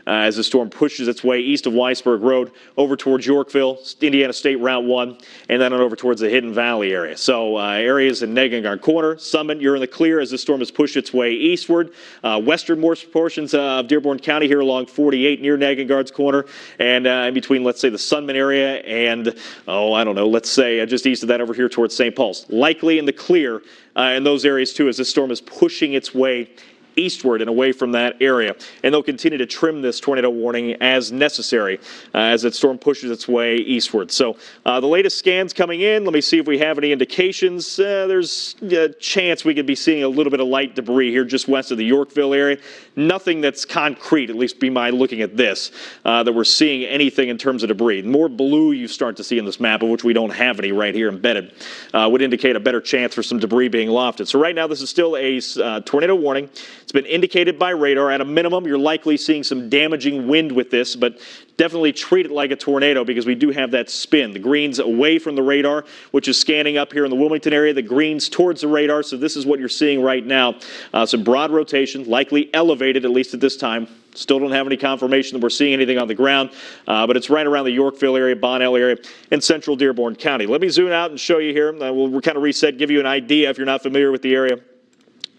as the storm pushes its way east of Weisberg Road over towards Yorkville, Indiana State Route 1, and then on over towards the Hidden Valley area. So areas in Negangard Corner, Summit, you're in the clear as the storm has pushed its way eastward. Westernmost portions of Dearborn County here along 48 near Negangard's Corner, and in between, let's say, the Sunman area and, I don't know, let's say just east of that over here towards St. Paul's. Likely in the clear in those areas too as this storm is pushing its way eastward and away from that area. And they'll continue to trim this tornado warning as necessary as that storm pushes its way eastward. So the latest scans coming in, let me see if we have any indications. There's a chance we could be seeing a little bit of light debris here just west of the Yorkville area. Nothing that's concrete, at least be my looking at this, that we're seeing anything in terms of debris. The more blue you start to see in this map, of which we don't have any right here embedded, would indicate a better chance for some debris being lofted. So right now this is still a tornado warning. It's been indicated by radar. At a minimum, you're likely seeing some damaging wind with this, but definitely treat it like a tornado because we do have that spin. The greens away from the radar, which is scanning up here in the Wilmington area, the greens towards the radar. So this is what you're seeing right now. Some broad rotation, likely elevated, at least at this time. Still don't have any confirmation that we're seeing anything on the ground, but it's right around the Yorkville area, Bonnell area, and central Dearborn County. Let me zoom out and show you here. We'll kind of reset, give you an idea if you're not familiar with the area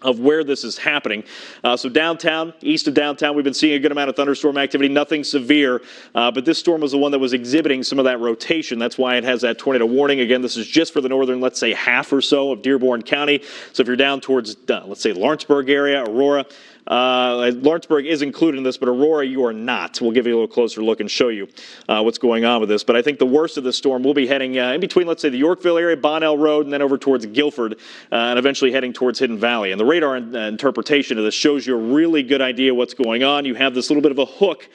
of where this is happening. So downtown, east of downtown, we've been seeing a good amount of thunderstorm activity, nothing severe, but this storm was the one that was exhibiting some of that rotation. That's why it has that tornado warning. Again, this is just for the northern, let's say, half or so of Dearborn County. So if you're down towards, let's say, Lawrenceburg area, Aurora, Lawrenceburg is included in this, but Aurora, you are not. We'll give you a little closer look and show you what's going on with this. But I think the worst of this storm will be heading in between, let's say, the Yorkville area, Bonnell Road, and then over towards Guilford, and eventually heading towards Hidden Valley. And the radar interpretation of this shows you a really good idea what's going on. You have this little bit of a hook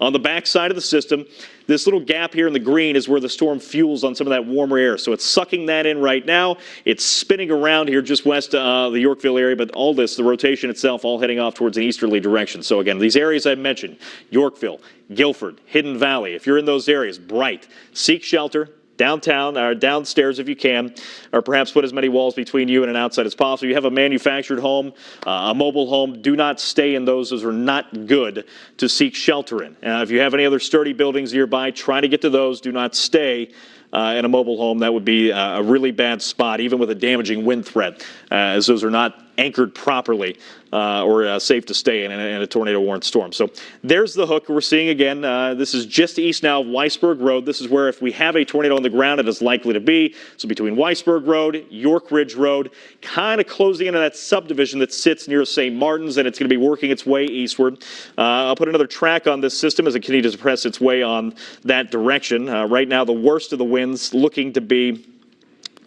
on the back side of the system. This little gap here in the green is where the storm fuels on some of that warmer air. So it's sucking that in right now. It's spinning around here just west of the Yorkville area, but all this, the rotation itself, all heading off towards an easterly direction. So again, these areas I mentioned, Yorkville, Guilford, Hidden Valley, if you're in those areas, Bright, seek shelter. Downtown or downstairs if you can, or perhaps put as many walls between you and an outside as possible. You have a manufactured home, a mobile home, do not stay in those. Those are not good to seek shelter in. If you have any other sturdy buildings nearby, try to get to those. Do not stay in a mobile home. That would be a really bad spot, even with a damaging wind threat, as those are not anchored properly or safe to stay in a tornado warned storm. So there's the hook we're seeing again. This is just east now of Weisberg Road. This is where if we have a tornado on the ground, it is likely to be. So between Weisberg Road, York Ridge Road, kind of closing into that subdivision that sits near St. Martin's, and it's going to be working its way eastward. I'll put another track on this system as it continues to press its way on that direction. Right now, the worst of the winds looking to be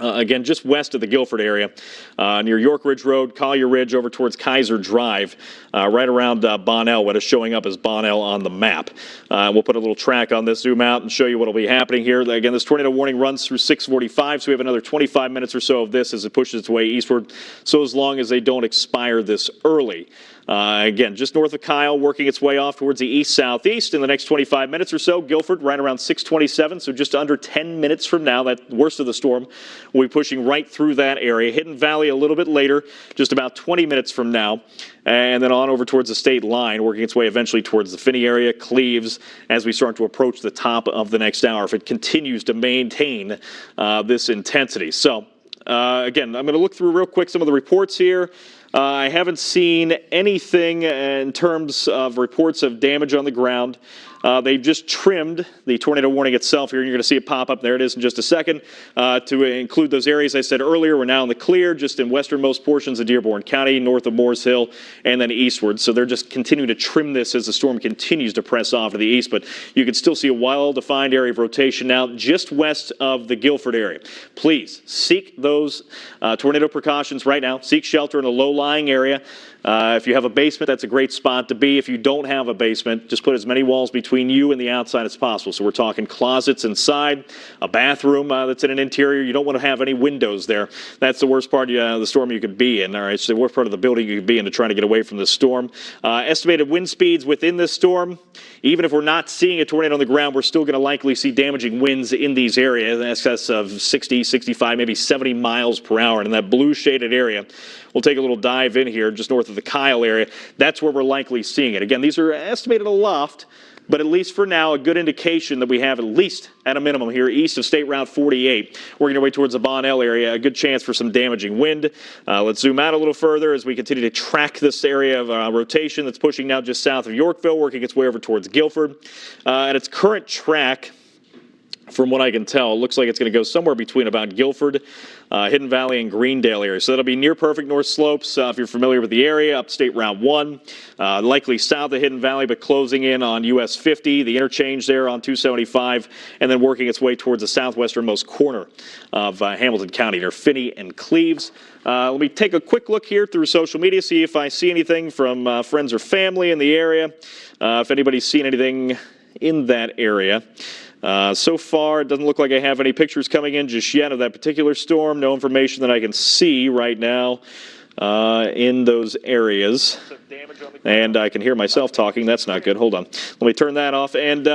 again, just west of the Guilford area, near York Ridge Road, Collier Ridge, over towards Kaiser Drive, right around Bonnell, what is showing up as Bonnell on the map. We'll put a little track on this, zoom out, and show you what will be happening here. Again, this tornado warning runs through 6:45, so we have another 25 minutes or so of this as it pushes its way eastward, so as long as they don't expire this early. Again, just north of Kyle, working its way off towards the east-southeast in the next 25 minutes or so. Guilford, right around 6:27, so just under 10 minutes from now, that worst of the storm will be pushing right through that area. Hidden Valley a little bit later, just about 20 minutes from now, and then on over towards the state line, working its way eventually towards the Finney area, Cleves, as we start to approach the top of the next hour, if it continues to maintain this intensity. So, again, I'm going to look through real quick some of the reports here. I haven't seen anything in terms of reports of damage on the ground. They've just trimmed the tornado warning itself here. You're going to see it pop up. There it is in just a second. To include those areas I said earlier, we're now in the clear, just in westernmost portions of Dearborn County, north of Moores Hill, and then eastward. So they're just continuing to trim this as the storm continues to press off to the east. But you can still see a well-defined area of rotation now just west of the Guilford area. Please seek those tornado precautions right now. Seek shelter in a low-lying area. If you have a basement, that's a great spot to be. If you don't have a basement, just put as many walls between you and the outside as possible. So we're talking closets inside, a bathroom that's in an interior. You don't want to have any windows there. That's the worst part of the storm you could be in. All right, it's the worst part of the building you could be in to try to get away from this storm. Estimated wind speeds within this storm, even if we're not seeing a tornado on the ground, we're still going to likely see damaging winds in these areas in excess of 60, 65, maybe 70 miles per hour. And in that blue shaded area, we'll take a little dive in here just north of of the Kyle area. That's where we're likely seeing it. Again, these are estimated aloft, but at least for now, a good indication that we have at least at a minimum here east of State Route 48, working our way towards the Bonnell area, a good chance for some damaging wind. Let's zoom out a little further as we continue to track this area of rotation that's pushing now just south of Yorkville, working its way over towards Guilford. At its current track, from what I can tell, it looks like it's going to go somewhere between about Guilford, Hidden Valley, and Greendale area. So that'll be near perfect north slopes if you're familiar with the area, up State Route 1, likely south of Hidden Valley, but closing in on US 50, the interchange there on 275, and then working its way towards the southwesternmost corner of Hamilton County near Finney and Cleves. Let me take a quick look here through social media, see if I see anything from friends or family in the area, if anybody's seen anything in that area. So far, it doesn't look like I have any pictures coming in just yet of that particular storm. No information that I can see right now in those areas. And I can hear myself talking. That's not good. Hold on. Let me turn that off. And,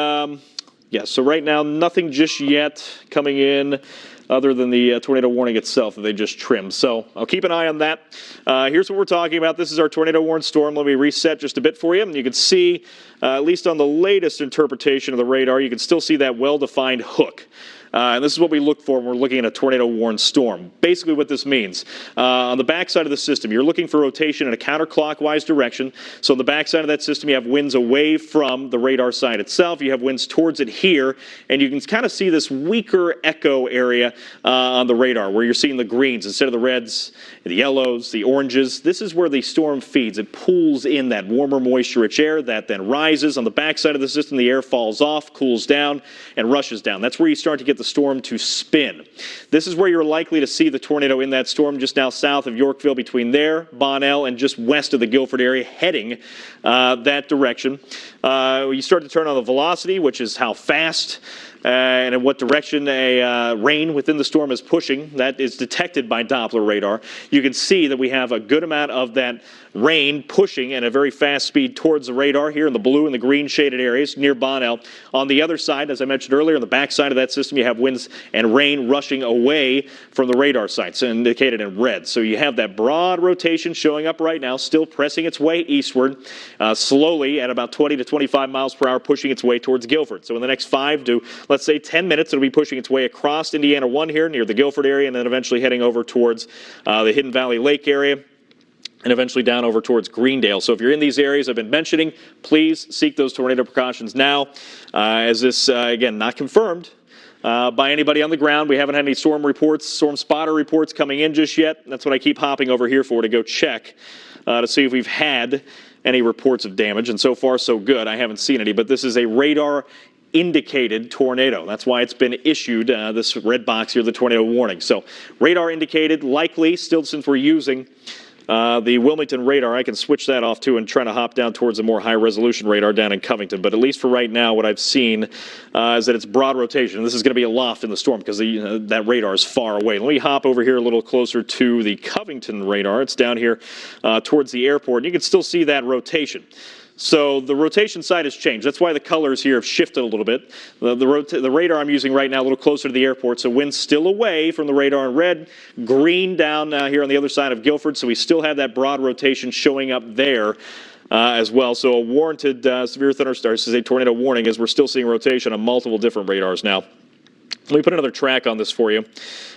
yeah, so right now, nothing just yet coming in other than the tornado warning itself that they just trimmed. So I'll keep an eye on that. Here's what we're talking about. This is our tornado warned storm. Let me reset just a bit for you. And you can see, at least on the latest interpretation of the radar, you can still see that well-defined hook. And this is what we look for when we're looking at a tornado-warned storm. Basically what this means, on the backside of the system, you're looking for rotation in a counterclockwise direction. So on the backside of that system, you have winds away from the radar side itself. You have winds towards it here, and you can kind of see this weaker echo area on the radar where you're seeing the greens instead of the reds, the yellows, the oranges. This is where the storm feeds. It pulls in that warmer, moisture-rich air that then rises. On the backside of the system, the air falls off, cools down, and rushes down. That's where you start to get the storm to spin. This is where you're likely to see the tornado in that storm just now south of Yorkville, between there, Bonnell, and just west of the Guilford area, heading that direction. You start to turn on the velocity, which is how fast and in what direction a rain within the storm is pushing. That is detected by Doppler radar. You can see that we have a good amount of that rain pushing at a very fast speed towards the radar here in the blue and the green shaded areas near Bonnell. On the other side, as I mentioned earlier, on the back side of that system, you have winds and rain rushing away from the radar sites, indicated in red. So you have that broad rotation showing up right now, still pressing its way eastward, slowly at about 20 to 25 miles per hour, pushing its way towards Guilford. So in the next 5 to, let's say, 10 minutes, it'll be pushing its way across Indiana 1 here near the Guilford area, and then eventually heading over towards the Hidden Valley Lake area, and eventually down over towards Greendale. So if you're in these areas I've been mentioning, please seek those tornado precautions now, as this, again, not confirmed by anybody on the ground. We haven't had any storm reports, storm spotter reports coming in just yet. That's what I keep hopping over here for, to go check to see if we've had any reports of damage. And so far, so good. I haven't seen any, but this is a radar indicated tornado. That's why it's been issued, this red box here, the tornado warning. So radar indicated, likely, still since we're using the Wilmington radar. I can switch that off too and try to hop down towards a more high resolution radar down in Covington. But at least for right now, what I've seen is that it's broad rotation. This is going to be aloft in the storm because that radar is far away. Let me hop over here a little closer to the Covington radar. It's down here towards the airport. And you can still see that rotation. So the rotation side has changed. That's why the colors here have shifted a little bit. The radar I'm using right now a little closer to the airport, so wind's still away from the radar in red. Green down here on the other side of Guilford, so we still have that broad rotation showing up there as well. So a warranted severe thunderstorm, this is a tornado warning, as we're still seeing rotation on multiple different radars now. Let me put another track on this for you.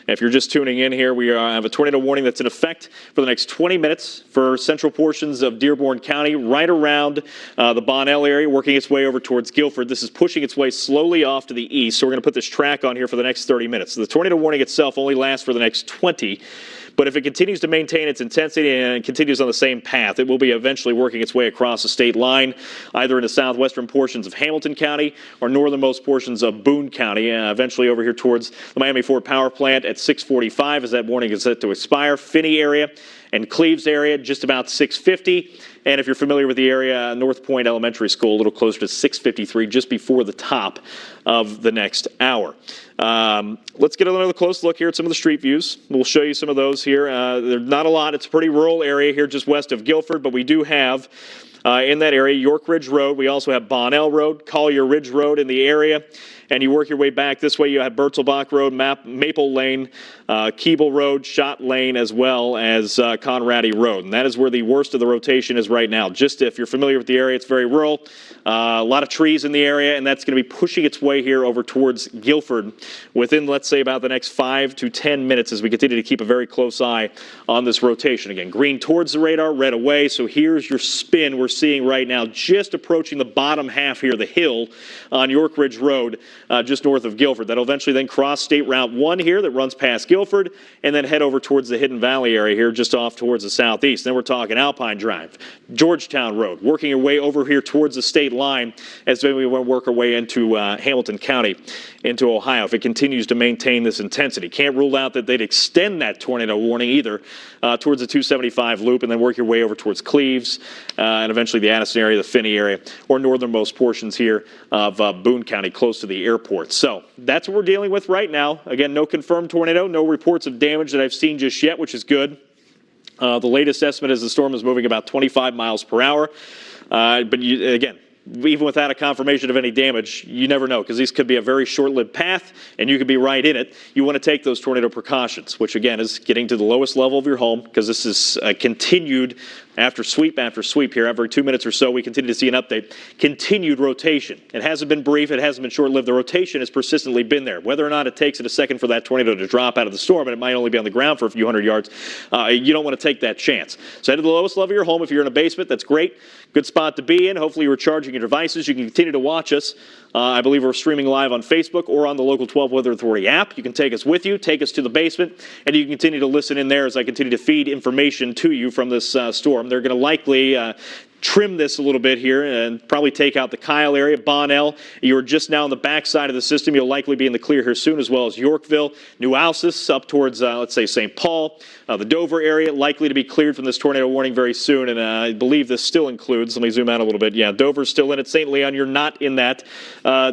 If you're just tuning in here, we have a tornado warning that's in effect for the next 20 minutes for central portions of Dearborn County, right around the Bonnell area, working its way over towards Guilford. This is pushing its way slowly off to the east, so we're going to put this track on here for the next 30 minutes. The tornado warning itself only lasts for the next 20. But if it continues to maintain its intensity and continues on the same path, it will be eventually working its way across the state line, either in the southwestern portions of Hamilton County or northernmost portions of Boone County, eventually over here towards the Miami Fort Power Plant at 6:45 as that warning is set to expire. Finney area and Cleves area just about 6:50. And if you're familiar with the area, North Point Elementary School, a little closer to 6:53, just before the top of the next hour. Let's get another close look here at some of the street views. We'll show you some of those here. There's not a lot. It's a pretty rural area here just west of Guilford, but we do have in that area. York Ridge Road. We also have Bonnell Road, Collier Ridge Road in the area. And you work your way back this way, you have Berzelbach Road, Maple Lane, Keeble Road, Schott Lane, as well as Conrady Road. And that is where the worst of the rotation is right now. Just if you're familiar with the area, it's very rural. A lot of trees in the area, and that's going to be pushing its way here over towards Guilford within, let's say, about the next 5 to 10 minutes as we continue to keep a very close eye on this rotation. Again, green towards the radar, red away. So here's your spin we're seeing right now, just approaching the bottom half here, the hill on York Ridge Road. Just north of Guilford. That'll eventually then cross State Route 1 here that runs past Guilford and then head over towards the Hidden Valley area here just off towards the southeast. Then we're talking Alpine Drive, Georgetown Road, working your way over here towards the state line as we work our way into Hamilton County, into Ohio, if it continues to maintain this intensity. Can't rule out that they'd extend that tornado warning either towards the 275 loop and then work your way over towards Cleves and eventually the Addison area, the Finney area, or northernmost portions here of Boone County close to the airport. So that's what we're dealing with right now. Again, no confirmed tornado, no reports of damage that I've seen just yet, which is good. The latest estimate is the storm is moving about 25 miles per hour. But again, even without a confirmation of any damage, you never know, because these could be a very short-lived path, and you could be right in it. You want to take those tornado precautions, which, again, is getting to the lowest level of your home, because this is continued after sweep here. Every 2 minutes or so, we continue to see an update. Continued rotation. It hasn't been brief. It hasn't been short-lived. The rotation has persistently been there. Whether or not it takes it a second for that tornado to drop out of the storm, and it might only be on the ground for a few hundred yards, you don't want to take that chance. So head to the lowest level of your home. If you're in a basement, that's great. Good spot to be in. Hopefully you're charging your devices. You can continue to watch us. I believe we're streaming live on Facebook or on the local 12 Weather Authority app. You can take us with you, take us to the basement, and you can continue to listen in there as I continue to feed information to you from this storm. They're going to likely trim this a little bit here and probably take out the Kyle area, Bonnell. You're just now on the backside of the system. You'll likely be in the clear here soon, as well as Yorkville, New Alcis, up towards, let's say, St. Paul. The Dover area likely to be cleared from this tornado warning very soon, and I believe this still includes, let me zoom out a little bit. Yeah, Dover's still in it. St. Leon, you're not in that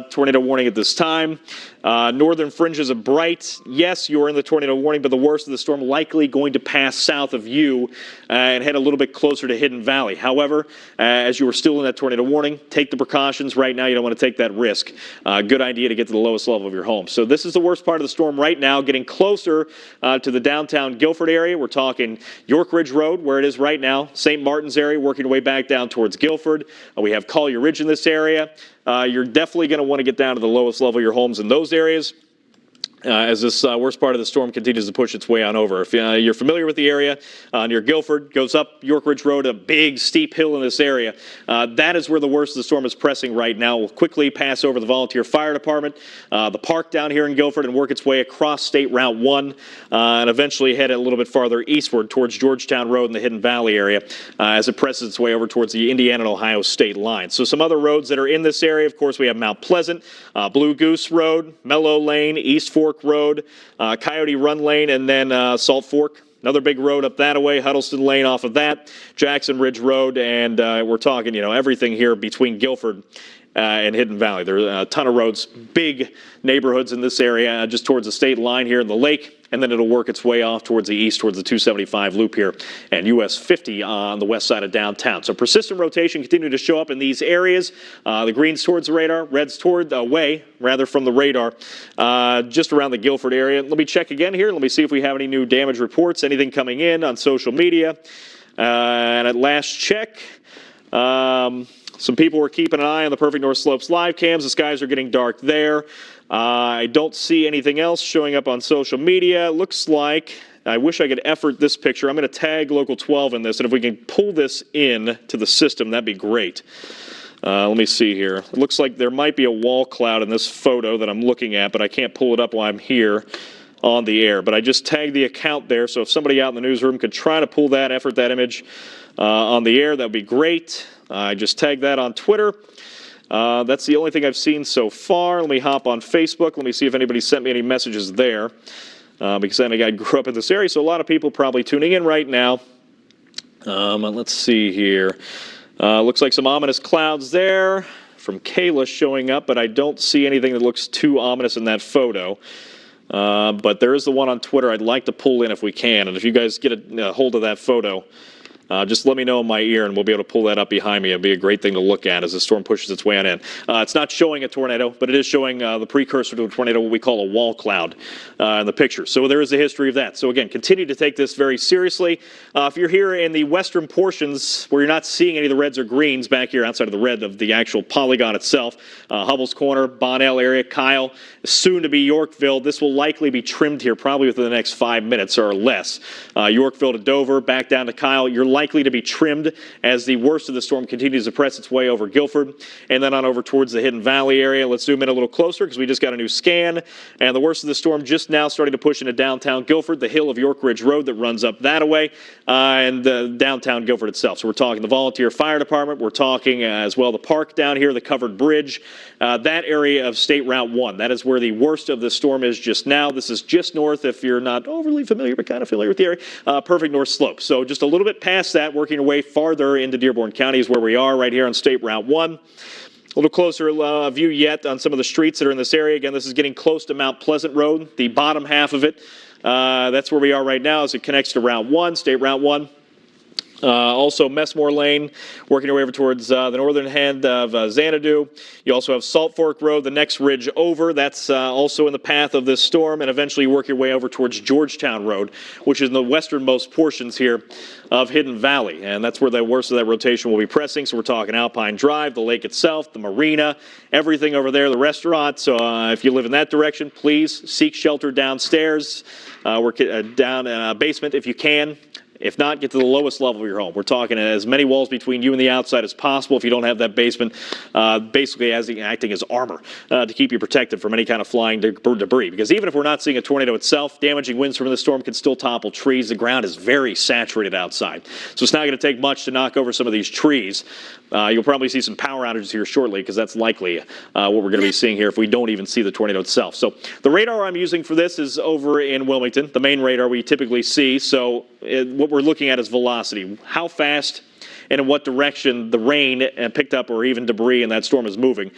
tornado warning at this time. Northern fringes of Bright, yes, you're in the tornado warning, but the worst of the storm likely going to pass south of you and head a little bit closer to Hidden Valley. However, as you are still in that tornado warning, take the precautions right now. You don't want to take that risk. Good idea to get to the lowest level of your home. So this is the worst part of the storm right now, getting closer to the downtown Guilford area. We're talking York Ridge Road, where it is right now, St. Martin's area, working your way back down towards Guilford. We have Collier Ridge in this area. You're definitely going to want to get down to the lowest level of your homes in those areas as this worst part of the storm continues to push its way on over. If you're familiar with the area, near Guilford, goes up York Ridge Road, a big steep hill in this area. That is where the worst of the storm is pressing right now. We'll quickly pass over the Volunteer Fire Department, the park down here in Guilford, and work its way across State Route 1 and eventually head a little bit farther eastward towards Georgetown Road and the Hidden Valley area as it presses its way over towards the Indiana and Ohio state line. So some other roads that are in this area, of course, we have Mount Pleasant, Blue Goose Road, Mellow Lane, East Fork Road, Coyote Run Lane, and then Salt Fork. Another big road up that way, Huddleston Lane off of that, Jackson Ridge Road, and we're talking, everything here between Guilford and Hidden Valley. There are a ton of roads, big neighborhoods in this area, just towards the state line here in the lake, and then it'll work its way off towards the east, towards the 275 loop here, and US 50 on the west side of downtown. So persistent rotation continuing to show up in these areas. The greens towards the radar, reds toward away, rather from the radar, just around the Guilford area. Let me check again here. Let me see if we have any new damage reports, anything coming in on social media. And at last check, some people were keeping an eye on the Perfect North Slopes live cams. The skies are getting dark there. I don't see anything else showing up on social media. It looks like, I wish I could effort this picture. I'm going to tag Local 12 in this, and if we can pull this in to the system, that'd be great. Let me see here. It looks like there might be a wall cloud in this photo that I'm looking at, but I can't pull it up while I'm here on the air. But I just tagged the account there, so if somebody out in the newsroom could try to pull that, effort that image on the air, that would be great. I just tagged that on Twitter. That's the only thing I've seen so far. Let me hop on Facebook. Let me see if anybody sent me any messages there. Because I grew up in this area, so a lot of people probably tuning in right now. Let's see here. Looks like some ominous clouds there from Kayla showing up, but I don't see anything that looks too ominous in that photo. But there is the one on Twitter I'd like to pull in if we can. And if you guys get a hold of that photo, Just let me know in my ear, and we'll be able to pull that up behind me. It'll be a great thing to look at as the storm pushes its way on in. It's not showing a tornado, but it is showing the precursor to a tornado, what we call a wall cloud in the picture. So there is a history of that. So again, continue to take this very seriously. If you're here in the western portions where you're not seeing any of the reds or greens back here outside of the red of the actual polygon itself, Hubble's Corner, Bonnell area, Kyle, soon to be Yorkville, this will likely be trimmed here probably within the next 5 minutes or less. Yorkville to Dover, back down to Kyle, you're likely to be trimmed as the worst of the storm continues to press its way over Guilford and then on over towards the Hidden Valley area. Let's zoom in a little closer because we just got a new scan, and the worst of the storm just now starting to push into downtown Guilford, the hill of York Ridge Road that runs up that away, and downtown Guilford itself. So we're talking the Volunteer Fire Department, we're talking as well the park down here, the covered bridge, that area of State Route 1. That is where the worst of the storm is just now. This is just north, if you're not overly familiar but kind of familiar with the area, perfect north slope. So just a little bit past that, working your way farther into Dearborn County is where we are right here on State Route 1. A little closer view yet on some of the streets that are in this area. Again, this is getting close to Mount Pleasant Road, the bottom half of it. That's where we are right now as it connects to Route 1, State Route 1. Also Messmore Lane, working your way over towards the northern end of Xanadu. You also have Salt Fork Road, the next ridge over. That's also in the path of this storm. And eventually you work your way over towards Georgetown Road, which is in the westernmost portions here of Hidden Valley. And that's where the worst of that rotation will be pressing. So we're talking Alpine Drive, the lake itself, the marina, everything over there, the restaurant. So if you live in that direction, please seek shelter downstairs. Work down in a basement if you can. If not, get to the lowest level of your home. We're talking as many walls between you and the outside as possible if you don't have that basement, basically acting as armor to keep you protected from any kind of flying debris. Because even if we're not seeing a tornado itself, damaging winds from the storm can still topple trees. The ground is very saturated outside. So it's not going to take much to knock over some of these trees. You'll probably see some power outages here shortly because that's likely what we're going to be seeing here if we don't even see the tornado itself. So the radar I'm using for this is over in Wilmington, the main radar we typically see. So what we're looking at is velocity, how fast and in what direction the rain picked up or even debris in that storm is moving.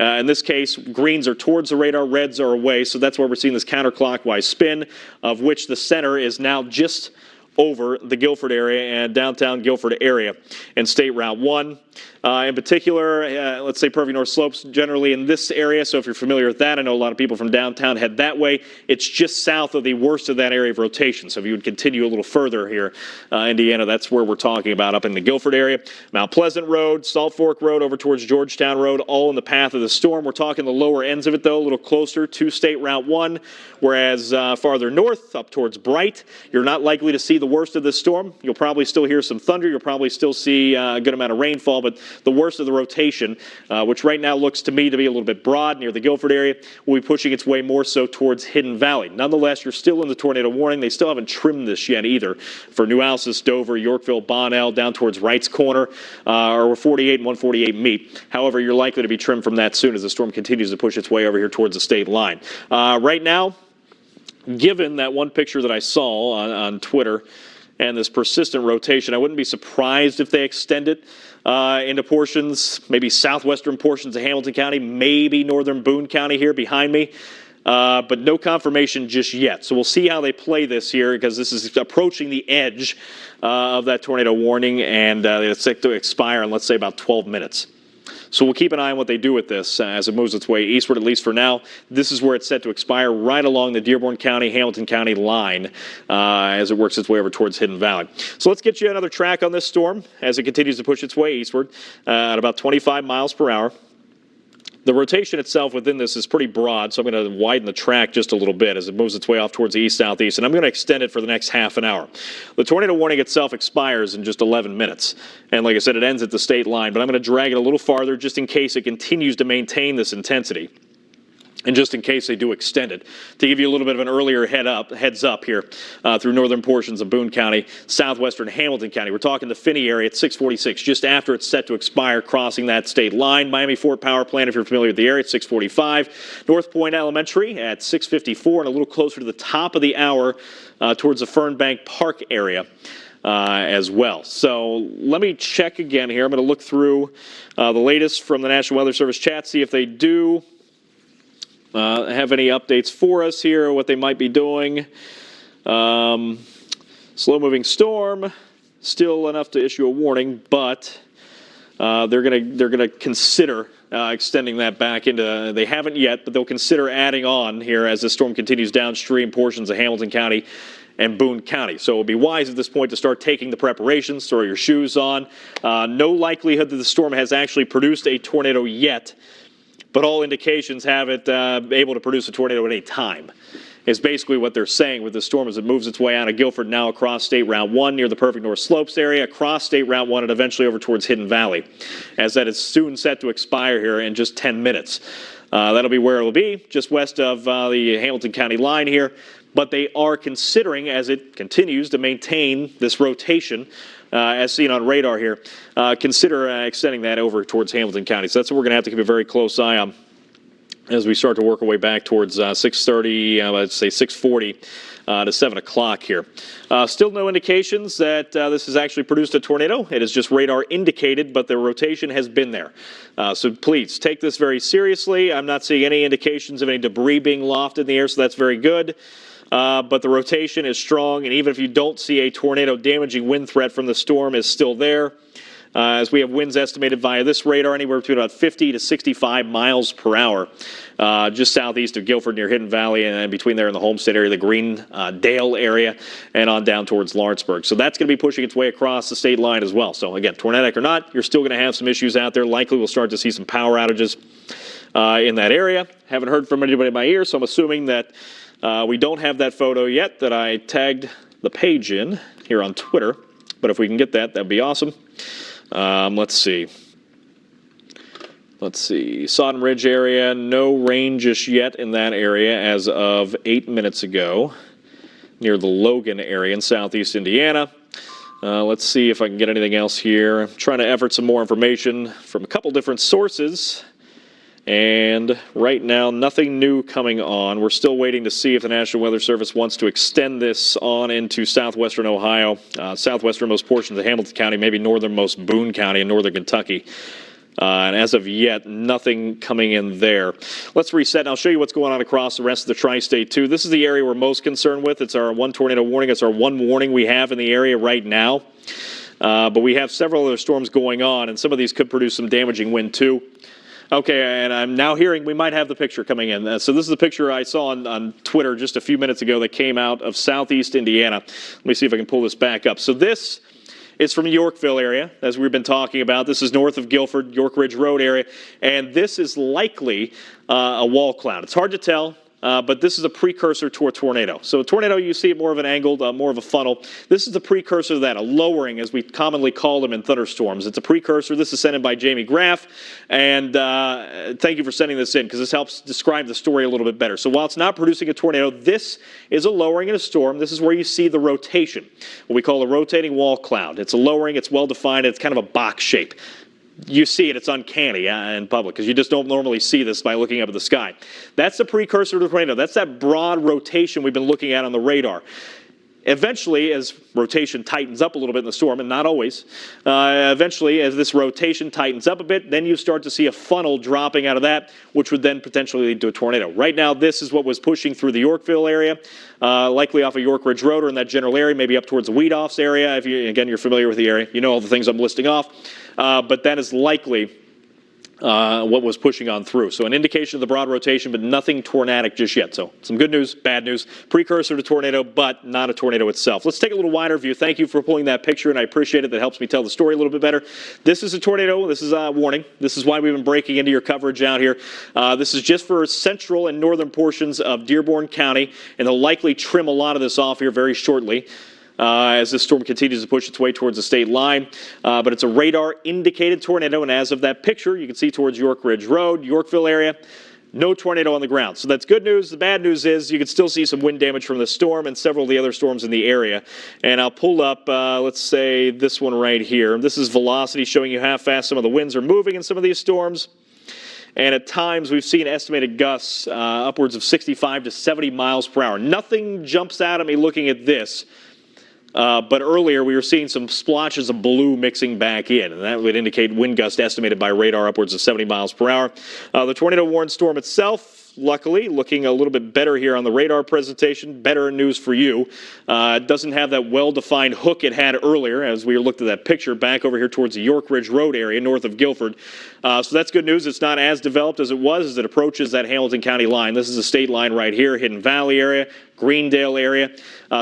In this case, greens are towards the radar, reds are away, so that's why we're seeing this counterclockwise spin, of which the center is now just over the Guilford area and downtown Guilford area and State Route 1. In particular, let's say Perfect North Slopes generally in this area, so if you're familiar with that, I know a lot of people from downtown head that way. It's just south of the worst of that area of rotation, so if you would continue a little further here, Indiana, that's where we're talking about up in the Guilford area. Mount Pleasant Road, Salt Fork Road over towards Georgetown Road, all in the path of the storm. We're talking the lower ends of it, though, a little closer to State Route 1, whereas farther north, up towards Bright, you're not likely to see the worst of this storm. You'll probably still hear some thunder. You'll probably still see a good amount of rainfall, but the worst of the rotation, which right now looks to me to be a little bit broad near the Guilford area, will be pushing its way more so towards Hidden Valley. Nonetheless, you're still in the tornado warning. They still haven't trimmed this yet either for New Alcest, Dover, Yorkville, Bonnell, down towards Wright's Corner, or 48 and 148 meet. However, you're likely to be trimmed from that soon as the storm continues to push its way over here towards the state line. Right now, given that one picture that I saw on Twitter and this persistent rotation, I wouldn't be surprised if they extend it into portions, maybe southwestern portions of Hamilton County, maybe northern Boone County here behind me, but no confirmation just yet. So we'll see how they play this here because this is approaching the edge of that tornado warning, and it's set to expire in, let's say, about 12 minutes. So we'll keep an eye on what they do with this as it moves its way eastward, at least for now. This is where it's set to expire, right along the Dearborn County, Hamilton County line as it works its way over towards Hidden Valley. So let's get you another track on this storm as it continues to push its way eastward at about 25 miles per hour. The rotation itself within this is pretty broad, so I'm going to widen the track just a little bit as it moves its way off towards the east-southeast, and I'm going to extend it for the next half an hour. The tornado warning itself expires in just 11 minutes, and like I said, it ends at the state line, but I'm going to drag it a little farther just in case it continues to maintain this intensity. And just in case they do extend it, to give you a little bit of an earlier heads up here through northern portions of Boone County, southwestern Hamilton County. We're talking the Finney area at 6:46, just after it's set to expire, crossing that state line. Miami Fort Power Plant, if you're familiar with the area, at 6:45. North Point Elementary at 6:54, and a little closer to the top of the hour towards the Fernbank Park area. As well. So let me check again here. I'm going to look through the latest from the National Weather Service chat, see if they do have any updates for us here, what they might be doing. Slow-moving storm, still enough to issue a warning, but they're gonna consider extending that back into. They haven't yet, but they'll consider adding on here as the storm continues downstream portions of Hamilton County and Boone County. So it would be wise at this point to start taking the preparations, throw your shoes on. No likelihood that the storm has actually produced a tornado yet, but all indications have it able to produce a tornado at any time. Is basically what they're saying with the storm as it moves its way out of Guilford, now across State Route 1 near the Perfect North Slopes area, across State Route 1 and eventually over towards Hidden Valley, as that is soon set to expire here in just 10 minutes. That'll be where it'll be, just west of the Hamilton County line here. But they are considering, as it continues to maintain this rotation, as seen on radar here, consider extending that over towards Hamilton County. So that's what we're going to have to keep a very close eye on as we start to work our way back towards 6:30, let's say 6:40 to 7 o'clock here. Still no indications that this has actually produced a tornado. It is just radar indicated, but the rotation has been there. So please take this very seriously. I'm not seeing any indications of any debris being lofted in the air, so that's very good. But the rotation is strong, and even if you don't see a tornado damaging wind threat from the storm is still there. As we have winds estimated via this radar anywhere between about 50 to 65 miles per hour, just southeast of Guilford near Hidden Valley and between there in the Homestead area, the Greendale area, and on down towards Lawrenceburg. So that's going to be pushing its way across the state line as well. So again, tornadic or not, you're still going to have some issues out there. Likely we'll start to see some power outages in that area. Haven't heard from anybody in my ear, so I'm assuming that we don't have that photo yet that I tagged the page in here on Twitter. But if we can get that, that'd be awesome. Let's see. Sodden Ridge area, no rain just yet in that area as of 8 minutes ago, near the Logan area in southeast Indiana. Let's see if I can get anything else here. I'm trying to effort some more information from a couple different sources. And right now, nothing new coming on. We're still waiting to see if the National Weather Service wants to extend this on into southwestern Ohio, southwesternmost portions of Hamilton County, maybe northernmost Boone County in northern Kentucky. And as of yet, nothing coming in there. Let's reset, and I'll show you what's going on across the rest of the tri-state, too. This is the area we're most concerned with. It's our one tornado warning. It's our one warning we have in the area right now. But we have several other storms going on, and some of these could produce some damaging wind, too. Okay, and I'm now hearing we might have the picture coming in. So this is the picture I saw on Twitter just a few minutes ago that came out of southeast Indiana. Let me see if I can pull this back up. So this is from Yorkville area, as we've been talking about. This is north of Guilford, York Ridge Road area, and this is likely a wall cloud. It's hard to tell. But this is a precursor to a tornado. So a tornado, you see it more of an angled, more of a funnel. This is the precursor to that, a lowering, as we commonly call them in thunderstorms. It's a precursor. This is sent in by Jamie Graff. And thank you for sending this in, because this helps describe the story a little bit better. So while it's not producing a tornado, this is a lowering in a storm. This is where you see the rotation, what we call a rotating wall cloud. It's a lowering. It's well-defined. It's kind of a box shape. You see it, it's uncanny in public because you just don't normally see this by looking up at the sky. That's the precursor to the tornado. That's that broad rotation we've been looking at on the radar. Eventually, as rotation tightens up a little bit in the storm, and not always, eventually as this rotation tightens up a bit, then you start to see a funnel dropping out of that, which would then potentially lead to a tornado. Right now, this is what was pushing through the Yorkville area, likely off of York Ridge Road or in that general area, maybe up towards the Weedoffs area. If you, again, you're familiar with the area, you know all the things I'm listing off. But that is likely what was pushing on through. So an indication of the broad rotation, but nothing tornadic just yet. So some good news, bad news. Precursor to tornado, but not a tornado itself. Let's take a little wider view. Thank you for pulling that picture, and I appreciate it. That helps me tell the story a little bit better. This is a tornado. This is a warning. This is why we've been breaking into your coverage out here. This is just for central and northern portions of Dearborn County, and they'll likely trim a lot of this off here very shortly. As this storm continues to push its way towards the state line. But it's a radar-indicated tornado, and as of that picture, you can see towards York Ridge Road, Yorkville area, no tornado on the ground. So that's good news. The bad news is you can still see some wind damage from the storm and several of the other storms in the area. And I'll pull up, let's say, this one right here. This is velocity showing you how fast some of the winds are moving in some of these storms. And at times, we've seen estimated gusts upwards of 65 to 70 miles per hour. Nothing jumps out at me looking at this. But earlier, we were seeing some splotches of blue mixing back in, and that would indicate wind gust estimated by radar upwards of 70 miles per hour. The tornado warned storm itself, luckily, looking a little bit better here on the radar presentation. Better news for you. It doesn't have that well-defined hook it had earlier as we looked at that picture back over here towards the York Ridge Road area north of Guilford. So that's good news. It's not as developed as it was as it approaches that Hamilton County line. This is a state line right here, Hidden Valley area, Greendale area.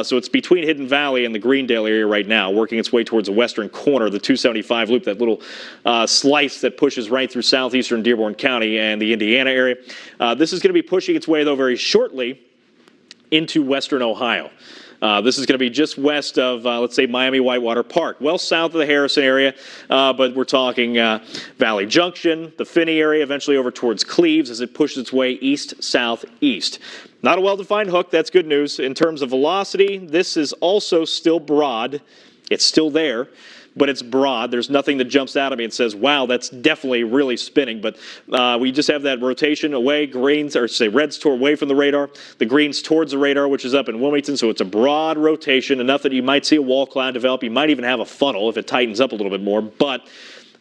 So it's between Hidden Valley and the Greendale area right now, working its way towards the western corner of the 275 loop, that little slice that pushes right through southeastern Dearborn County and the Indiana area. This is going to be pushing its way, though, very shortly into western Ohio. This is going to be just west of, let's say, Miami Whitewater Park, well south of the Harrison area, but we're talking Valley Junction, the Finney area, eventually over towards Cleves as it pushes its way east-southeast. Not a well-defined hook. That's good news. In terms of velocity, this is also still broad. It's still there, but it's broad. There's nothing that jumps out at me and says, wow, that's definitely really spinning. But we just have that rotation away, greens, or say reds away from the radar, the greens towards the radar, which is up in Wilmington. So it's a broad rotation, enough that you might see a wall cloud develop. You might even have a funnel if it tightens up a little bit more, but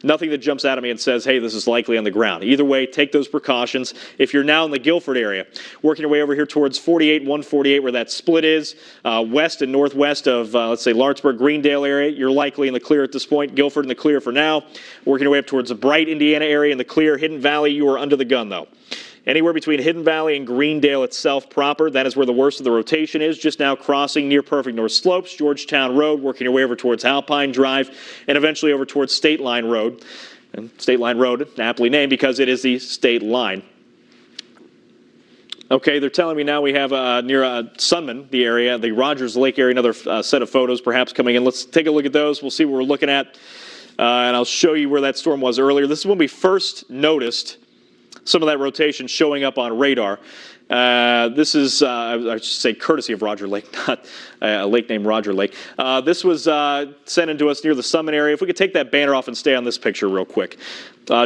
nothing that jumps out at me and says, hey, this is likely on the ground. Either way, take those precautions. If you're now in the Guilford area, working your way over here towards 48, 148, where that split is, west and northwest of, let's say, Lawrenceburg, Greendale area, you're likely in the clear at this point. Guilford in the clear for now. Working your way up towards the Bright, Indiana area in the clear. Hidden Valley, you are under the gun, though. Anywhere between Hidden Valley and Greendale itself proper, that is where the worst of the rotation is, just now crossing near Perfect North Slopes, Georgetown Road, working your way over towards Alpine Drive, and eventually over towards State Line Road. And State Line Road, aptly named because it is the state line. Okay, they're telling me now we have near Sunman, the area, the Rogers Lake area, another set of photos perhaps coming in. Let's take a look at those. We'll see what we're looking at, and I'll show you where that storm was earlier. This is when we first noticed some of that rotation showing up on radar. This is, I should say, courtesy of Roger Lake, not a lake named Roger Lake. This was sent into us near the Summit area. If we could take that banner off and stay on this picture real quick.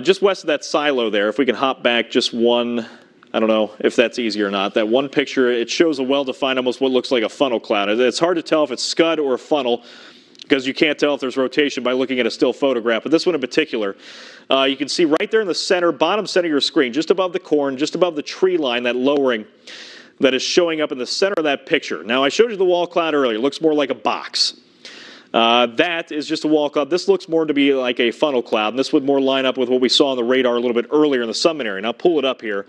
Just west of that silo there, if we can hop back just one, I don't know if that's easy or not. That one picture, it shows a well-defined, almost what looks like a funnel cloud. It's hard to tell if it's scud or a funnel, because you can't tell if there's rotation by looking at a still photograph. But this one in particular, you can see right there in the center, bottom center of your screen, just above the corn, just above the tree line, that lowering that is showing up in the center of that picture. Now, I showed you the wall cloud earlier. It looks more like a box. That is just a wall cloud. This looks more to be like a funnel cloud, and this would more line up with what we saw on the radar a little bit earlier in the Summit area. Now, pull it up here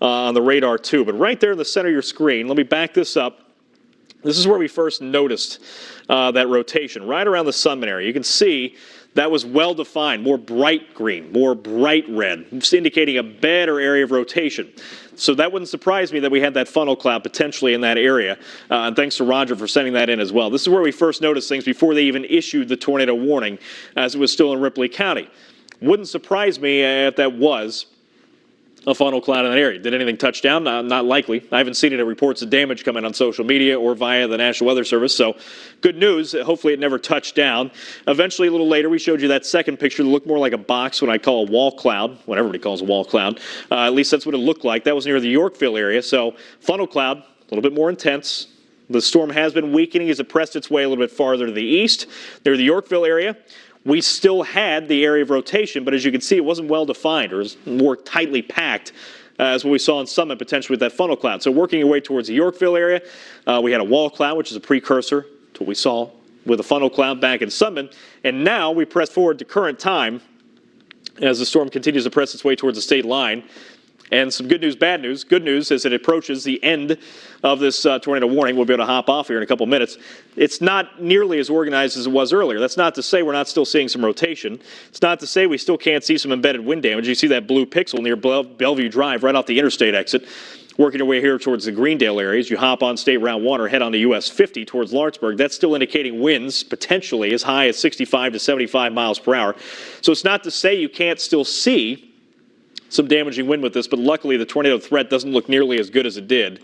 on the radar too. But right there in the center of your screen, let me back this up. This is where we first noticed that rotation, right around the Summit area. You can see that was well-defined, more bright green, more bright red, just indicating a better area of rotation. So that wouldn't surprise me that we had that funnel cloud potentially in that area. And thanks to Roger for sending that in as well. This is where we first noticed things before they even issued the tornado warning, as it was still in Ripley County. Wouldn't surprise me if that was a funnel cloud in that area. Did anything touch down? Not likely. I haven't seen any reports of damage coming on social media or via the National Weather Service, so good news. Hopefully it never touched down. Eventually, a little later, we showed you that second picture that looked more like a box, what I call a wall cloud, what everybody calls a wall cloud. At least that's what it looked like. That was near the Yorkville area, so funnel cloud, a little bit more intense. The storm has been weakening as it pressed its way a little bit farther to the east. Near the Yorkville area, we still had the area of rotation, but as you can see, it wasn't well defined, or it was more tightly packed as what we saw in Summit potentially with that funnel cloud. So working your way towards the Yorkville area, we had a wall cloud, which is a precursor to what we saw with a funnel cloud back in Summit. And now we press forward to current time as the storm continues to press its way towards the state line. And some good news, bad news. Good news is that it approaches the end of this tornado warning. We'll be able to hop off here in a couple minutes. It's not nearly as organized as it was earlier. That's not to say we're not still seeing some rotation. It's not to say we still can't see some embedded wind damage. You see that blue pixel near Bellevue Drive right off the interstate exit. Working your way here towards the Greendale areas, you hop on State Route 1 or head on to US 50 towards Lawrenceburg. That's still indicating winds potentially as high as 65 to 75 miles per hour. So it's not to say you can't still see some damaging wind with this, but luckily the tornado threat doesn't look nearly as good as it did,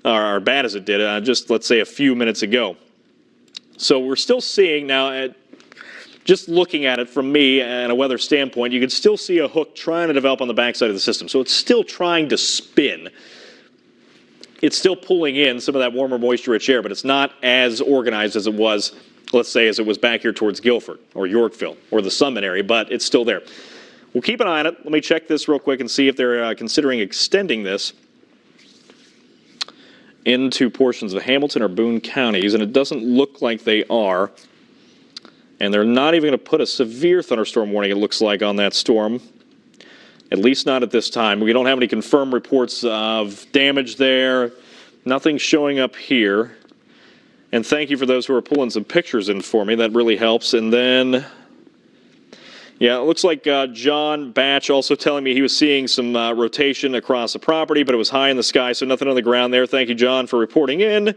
or bad as it did, just let's say a few minutes ago. So we're still seeing now, just looking at it from me and a weather standpoint, you can still see a hook trying to develop on the backside of the system. So it's still trying to spin. It's still pulling in some of that warmer, moisture-rich air, but it's not as organized as it was, let's say, as it was back here towards Guilford or Yorkville or the Summit area, but it's still there. We'll keep an eye on it. Let me check this real quick and see if they're considering extending this into portions of Hamilton or Boone counties, and it doesn't look like they are. And they're not even going to put a severe thunderstorm warning, it looks like, on that storm. At least not at this time. We don't have any confirmed reports of damage there. Nothing showing up here. And thank you for those who are pulling some pictures in for me. That really helps. And then, yeah, it looks like John Batch also telling me he was seeing some rotation across the property, but it was high in the sky, so nothing on the ground there. Thank you, John, for reporting in.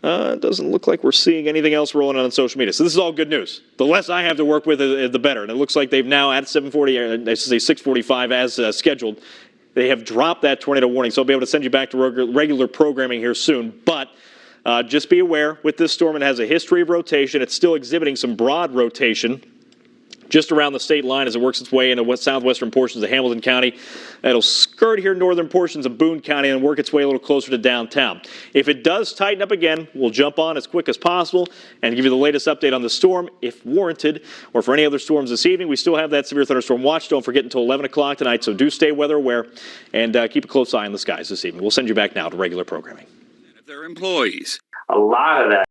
It doesn't look like we're seeing anything else rolling on social media. So this is all good news. The less I have to work with, the better. And it looks like they've now at 7:40, I should say 6:45 as scheduled, they have dropped that tornado warning. So I'll be able to send you back to regular programming here soon. But just be aware, with this storm, it has a history of rotation. It's still exhibiting some broad rotation just around the state line as it works its way into southwestern portions of Hamilton County. It'll skirt here northern portions of Boone County and work its way a little closer to downtown. If it does tighten up again, we'll jump on as quick as possible and give you the latest update on the storm if warranted, or for any other storms this evening. We still have that severe thunderstorm watch. Don't forget until 11 o'clock tonight, so do stay weather aware and keep a close eye on the skies this evening. We'll send you back now to regular programming. Their employees. A lot of that